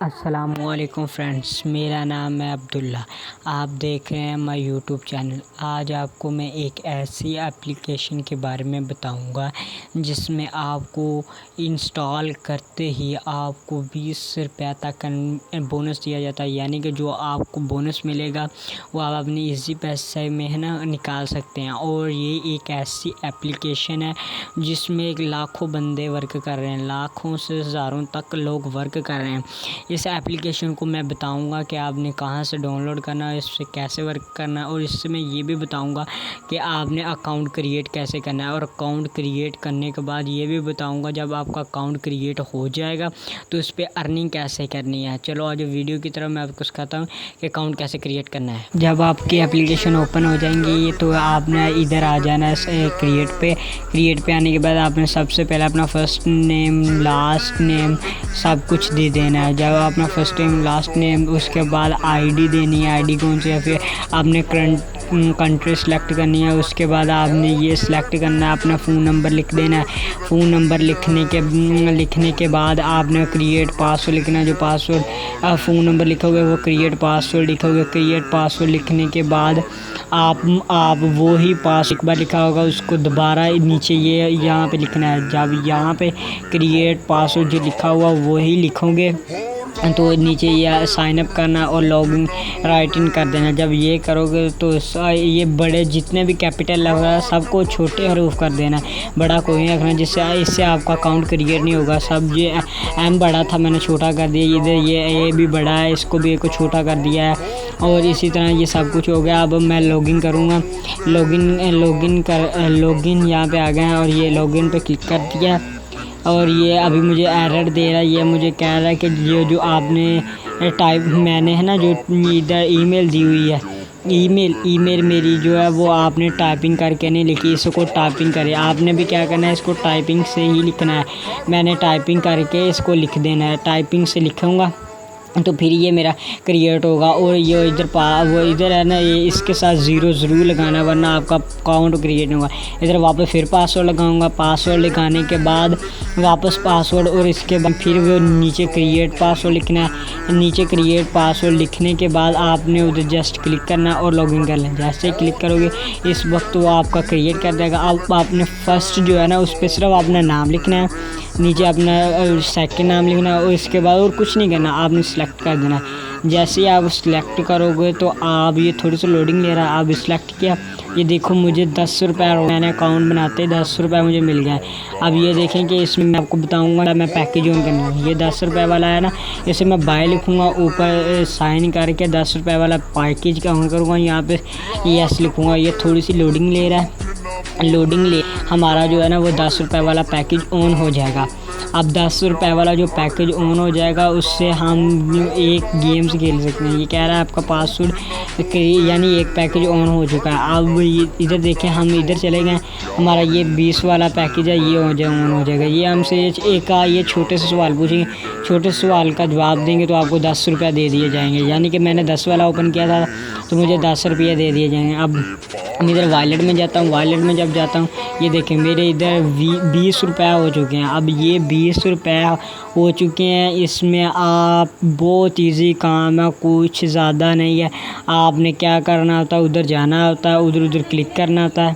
अस्सलामुअलैकुम फ्रेंड्स, मेरा नाम है अब्दुल्ला। आप देख रहे हैं माय यूट्यूब चैनल। आज आपको मैं एक ऐसी एप्लीकेशन के बारे में बताऊंगा जिसमें आपको इंस्टॉल करते ही आपको 20 रुपये तक बोनस दिया जाता है। यानी कि जो आपको बोनस मिलेगा वो आप अपनी इजी पैसे में है ना निकाल सकते हैं। और ये एक ऐसी एप्लीकेशन है जिसमें लाखों बंदे वर्क कर रहे हैं, लाखों से हज़ारों तक लोग वर्क कर रहे हैं। इस एप्लीकेशन को मैं बताऊंगा कि आपने कहां से डाउनलोड करना है, इससे कैसे वर्क करना है, और इससे मैं ये भी बताऊंगा कि आपने अकाउंट क्रिएट कैसे करना है। और अकाउंट क्रिएट करने के बाद ये भी बताऊंगा जब आपका अकाउंट क्रिएट हो जाएगा तो इस पर अर्निंग कैसे करनी है। चलो आज वीडियो की तरफ मैं आपको सिखाता हूँ कि अकाउंट कैसे क्रिएट करना है। जब आपकी एप्लीकेशन ओपन हो जाएंगी तो आपने इधर आ जाना है क्रिएट पे आने के बाद आपने सबसे पहले अपना फर्स्ट नेम, लास्ट नेम सब कुछ दे देना है। जब अपना फर्स्ट नेम, लास्ट नेम, उसके बाद आईडी देनी है, आईडी कौन सी है, फिर आपने कंट्री सेलेक्ट करनी है। उसके बाद आपने ये सिलेक्ट करना है, अपना फ़ोन नंबर लिख देना है। फ़ोन नंबर लिखने के बाद आपने क्रिएट पासवर्ड लिखना है। जो पासवर्ड फ़ोन नंबर लिखोगे वो क्रिएट पासवर्ड लिखोगे। क्रिएट पासवर्ड लिखने के बाद आप वो ही पासवर्ड एक बार लिखा होगा उसको दोबारा नीचे ये यहाँ पे लिखना है। जब यहाँ पे क्रिएट पासवर्ड जो लिखा हुआ वही लिखोगे तो नीचे ये साइन अप करना और लॉगिन राइट इन कर देना। जब ये करोगे तो ये बड़े जितने भी कैपिटल लगा सबको छोटे हरूफ कर देना, बड़ा कोई नहीं रखना, जिससे इससे आपका अकाउंट क्रिएट नहीं होगा। सब ये एम बड़ा था मैंने छोटा कर दिया, इधर ये भी बड़ा है इसको भी को छोटा कर दिया है, और इसी तरह ये सब कुछ हो गया। अब मैं लॉगिन करूँगा, लॉगिन यहाँ पे आ गए हैं और ये लॉगिन पे क्लिक कर दिया और ये अभी मुझे एरर दे रहा है। ये मुझे कह रहा है कि ये जो आपने मैंने है ना जो इधर ईमेल दी हुई है, ईमेल मेरी जो है वो आपने टाइपिंग करके नहीं लिखी, इसको टाइपिंग करें। आपने भी क्या करना है, इसको टाइपिंग से ही लिखना है। मैंने टाइपिंग करके इसको लिख देना है, टाइपिंग से लिखूँगा तो फिर ये मेरा क्रिएट होगा। और ये वो इधर है ना, ये इसके साथ ज़ीरो ज़रूर लगाना वरना आपका अकाउंट क्रिएट नहीं होगा। इधर वापस फिर पासवर्ड लगाऊंगा, पासवर्ड लगाने के बाद वापस पासवर्ड, और इसके बाद फिर वो नीचे क्रिएट पासवर्ड लिखना है। नीचे क्रिएट पासवर्ड लिखने के बाद आपने उधर जस्ट क्लिक करना और लॉगिन कर लेना। जैसे क्लिक करोगे इस वक्त वो आपका क्रिएट कर देगा। आपने फर्स्ट जो है ना उस पर सिर्फ अपना नाम लिखना है, नीचे अपना सेकंड नाम लिखना है, और इसके बाद और कुछ नहीं करना, आपने सेलेक्ट कर देना है। जैसे ही आप सिलेक्ट करोगे तो आप ये थोड़ी सी लोडिंग ले रहा है, आप सिलेक्ट किया, ये देखो मुझे 10 रुपये, मैंने अकाउंट बनाते 10 रुपये मुझे मिल गया है। अब ये देखें कि इसमें मैं आपको बताऊंगा मैं पैकेज ऑन करना है। ये 10 रुपये वाला है ना, इसे मैं बाय लिखूँगा, ऊपर साइन करके 10 रुपये वाला पैकेज का ऑन करूँगा, यहाँ पे यस लिखूँगा। ये थोड़ी सी लोडिंग ले रहा है, हमारा जो है ना वो 10 रुपये वाला पैकेज ऑन हो जाएगा। अब 10 रुपये वाला जो पैकेज ऑन हो जाएगा उससे हम एक गेम्स खेल सकते हैं। ये कह रहा है आपका पासवर्ड, यानी एक पैकेज ऑन हो चुका है। अब इधर देखें, हम इधर चले गए, हमारा ये 20 वाला पैकेज है, ये ऑन हो जाएगा। ये हमसे ये छोटे से सवाल पूछेंगे, छोटे सवाल का जवाब देंगे तो आपको 10 रुपये दे दिए जाएंगे। यानी कि मैंने 10 वाला ओपन किया था तो मुझे 10 रुपये दे दिए जाएंगे। अब मैं इधर वॉलेट में जाता हूँ, वॉलेट में जब जाता हूँ ये देखें मेरे इधर 20 रुपये हो चुके हैं। अब ये 20 रुपये हो चुके हैं, इसमें आप बहुत इजी काम है, कुछ ज़्यादा नहीं है। आपने क्या करना होता है, उधर जाना होता है, उधर क्लिक करना होता है,